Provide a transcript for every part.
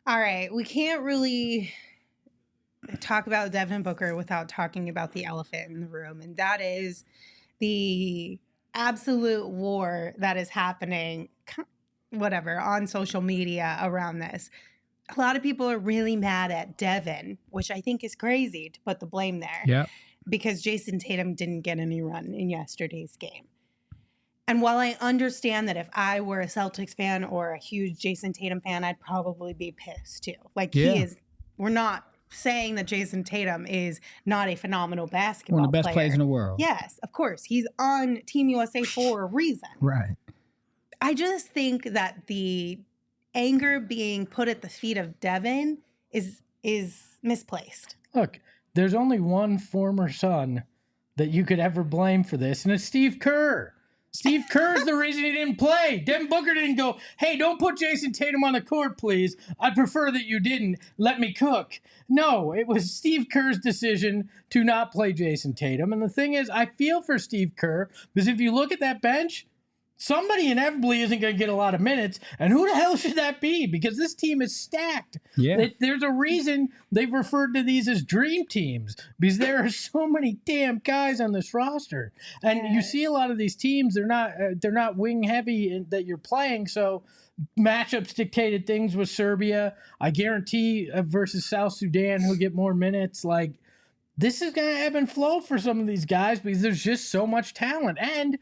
All right. We can't really talk about Devin Booker without talking about the elephant in the room, and that is the absolute war that is happening, whatever, on social media around this. A lot of people are really mad at Devin, which I think is crazy to put the blame there. Yeah. Because Jayson Tatum didn't get any run in yesterday's game. And while I understand that if I were a Celtics fan or a huge Jayson Tatum fan, I'd probably be pissed too. Like we're not saying that Jayson Tatum is not a phenomenal basketball player. One of the best players in the world. Yes, of course. He's on Team USA for a reason. Right. I just think that the anger being put at the feet of Devin is misplaced. Look, there's only one former Sun that you could ever blame for this, and it's Steve Kerr. Steve Kerr's the reason he didn't play. Devin Booker didn't go, hey, don't put Jayson Tatum on the court, please. I prefer that you didn't. Let me cook. No, it was Steve Kerr's decision to not play Jayson Tatum. And the thing is, I feel for Steve Kerr, because if you look at that bench, somebody inevitably isn't going to get a lot of minutes. And who the hell should that be? Because this team is stacked. Yeah. There's a reason they've referred to these as dream teams, because there are so many damn guys on this roster. And you see a lot of these teams, they're not wing heavy that you're playing. So matchups dictated things with Serbia. I guarantee versus South Sudan, who'll get more minutes. Like, this is going to ebb and flow for some of these guys because there's just so much talent. And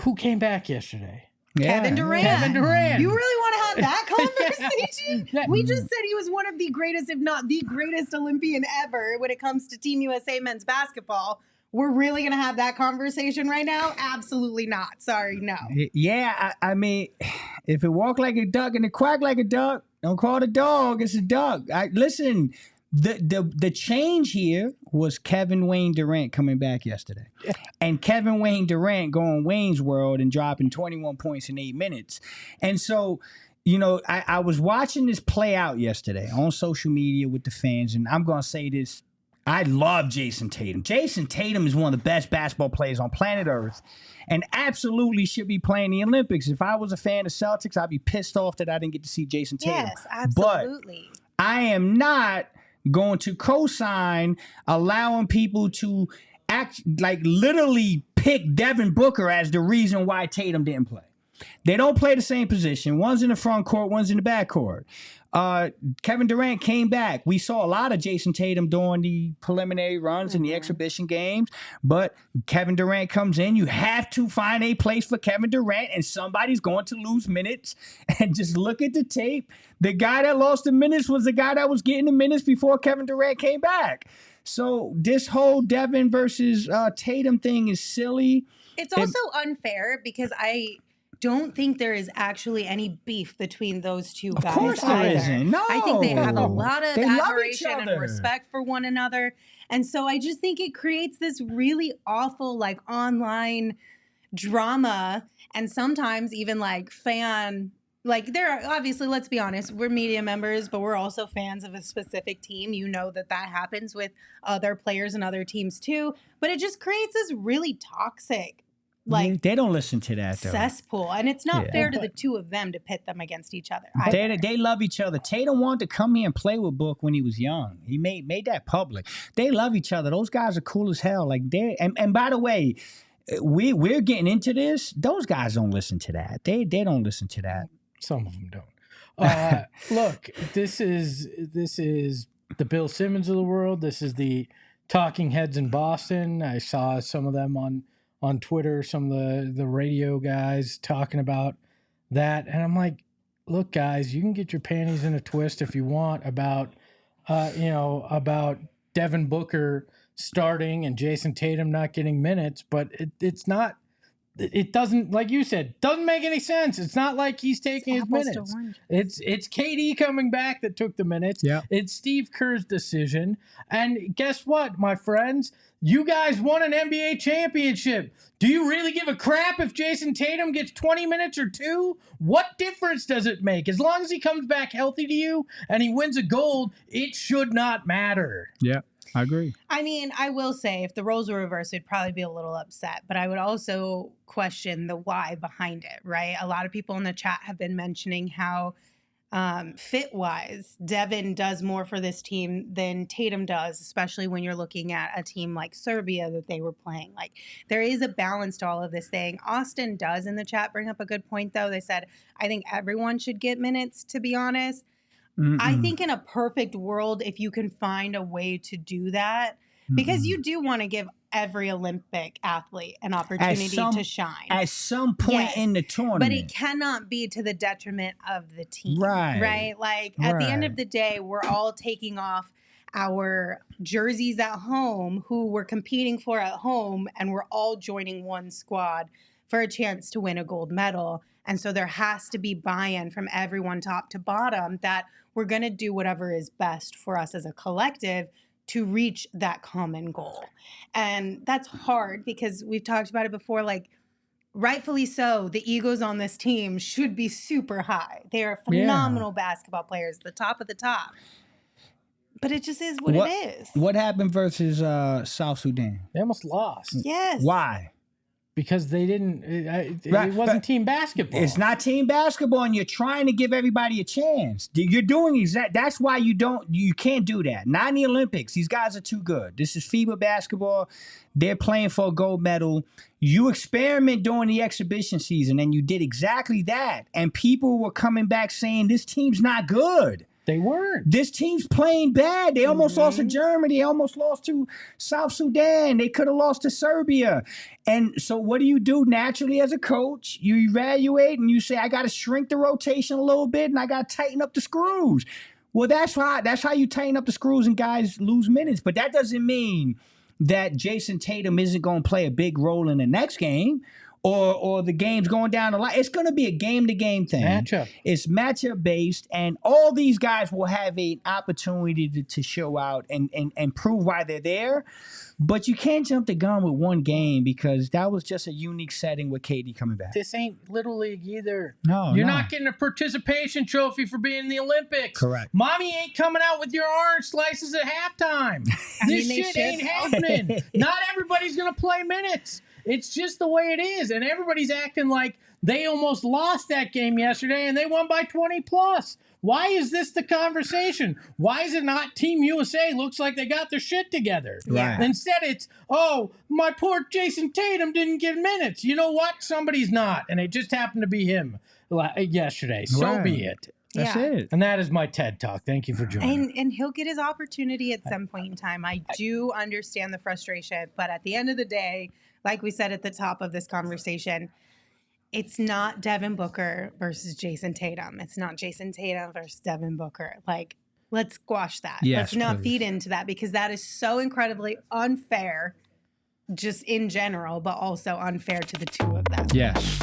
who came back yesterday? Kevin Durant. Kevin Durant. You really want to have that conversation? We just said he was one of the greatest, if not the greatest Olympian ever when it comes to Team USA men's basketball. We're really going to have that conversation right now? Absolutely not. Sorry, no. Yeah, I mean, if it walk like a duck and it quack like a duck, don't call it a dog. It's a duck. Listen, the change here was Kevin Wayne Durant coming back yesterday. And Kevin Wayne Durant going Wayne's World and dropping 21 points in 8 minutes. And so, you know, I was watching this play out yesterday on social media with the fans, and I'm going to say this. I love Jayson Tatum. Jayson Tatum is one of the best basketball players on planet Earth and absolutely should be playing the Olympics. If I was a fan of Celtics, I'd be pissed off that I didn't get to see Jayson Tatum. Yes, absolutely. But I am not going to co-sign allowing people to act like literally pick Devin Booker as the reason why Tatum didn't play. They don't play the same position. One's in the front court, one's in the back court. Kevin Durant came back. We saw a lot of Jayson Tatum during the preliminary runs in the exhibition games, but Kevin Durant comes in. You have to find a place for Kevin Durant, and somebody's going to lose minutes. And just look at the tape. The guy that lost the minutes was the guy that was getting the minutes before Kevin Durant came back. So this whole Devin versus Tatum thing is silly. It's also unfair because I don't think there is actually any beef between those two guys. Of course there isn't. No. I think they have a lot of They love each admiration and other. respect for one another. And so I just think it creates this really awful, like, online drama. And sometimes even like there are obviously, let's be honest, we're media members, but we're also fans of a specific team. You know that happens with other players and other teams too. But it just creates this really toxic, like, they don't listen to that though. Cesspool, and it's not fair to the two of them to pit them against each other. They love each other. Tatum wanted to come here and play with Book when he was young. He made that public. They love each other. Those guys are cool as hell. Like and by the way, we're getting into this. Those guys don't listen to that. They don't listen to that. Some of them don't. Look, this is the Bill Simmons of the world. This is the talking heads in Boston. I saw some of them on Twitter, some of the radio guys talking about that. And I'm like, look, guys, you can get your panties in a twist if you want about Devin Booker starting and Jayson Tatum not getting minutes, but it doesn't, like you said, doesn't make any sense. It's not like he's taking his minutes. It's KD coming back that took the minutes. Yeah. It's Steve Kerr's decision. And guess what, my friends? You guys won an NBA championship. Do you really give a crap if Jayson Tatum gets 20 minutes or 2? What difference does it make? As long as he comes back healthy to you and he wins a gold, it should not matter. Yeah, I agree. I mean, I will say if the roles were reversed, I'd probably be a little upset, but I would also question the why behind it, right? A lot of people in the chat have been mentioning how fit wise, Devin does more for this team than Tatum does, especially when you're looking at a team like Serbia that they were playing. Like, there is a balance to all of this thing. Austin does in the chat bring up a good point, though. They said, I think everyone should get minutes, to be honest. I think in a perfect world, if you can find a way to do that, because you do want to give every Olympic athlete an opportunity to shine. At some point in the tournament. But it cannot be to the detriment of the team. Right? Like, at the end of the day, we're all taking off our jerseys at home, who we're competing for at home, and we're all joining one squad for a chance to win a gold medal. And so there has to be buy-in from everyone top to bottom that we're going to do whatever is best for us as a collective to reach that common goal. And that's hard because we've talked about it before, like, rightfully so, the egos on this team should be super high. They are phenomenal basketball players, the top of the top. But it just is what it is. What happened versus South Sudan? They almost lost. Yes. Why? Because they didn't, it wasn't team basketball. It's not team basketball, and you're trying to give everybody a chance. You're doing that's why you can't do that. Not in the Olympics. These guys are too good. This is FIBA basketball. They're playing for a gold medal. You experiment during the exhibition season, and you did exactly that. And people were coming back saying, this team's not good. They weren't. This team's playing bad. They almost lost to Germany. They almost lost to South Sudan. They could have lost to Serbia. And so what do you do naturally as a coach? You evaluate and you say, I got to shrink the rotation a little bit and I got to tighten up the screws. Well, that's how you tighten up the screws and guys lose minutes. But that doesn't mean that Jayson Tatum isn't going to play a big role in the next game. Or the game's going down the line. It's going to be a game-to-game thing. Matchup. It's matchup-based, and all these guys will have an opportunity to show out and prove why they're there. But you can't jump the gun with one game because that was just a unique setting with KD coming back. This ain't Little League either. No, You're not getting a participation trophy for being in the Olympics. Correct. Mommy ain't coming out with your orange slices at halftime. This shit ain't happening. Not everybody's going to play minutes. It's just the way it is. And everybody's acting like they almost lost that game yesterday and they won by 20 plus. Why is this the conversation? Why is it not Team USA looks like they got their shit together? Right. Instead it's, oh, my poor Jayson Tatum didn't get minutes. You know what? Somebody's not. And it just happened to be him yesterday. So be it. That's it. And that is my TED Talk. Thank you for joining. And he'll get his opportunity at some point in time. I do understand the frustration, but at the end of the day, like we said at the top of this conversation, it's not Devin Booker versus Jayson Tatum. It's not Jayson Tatum versus Devin Booker. Like, let's squash that. Yes, let's not please. feed into that because that is so incredibly unfair just in general, but also unfair to the two of them. Yes.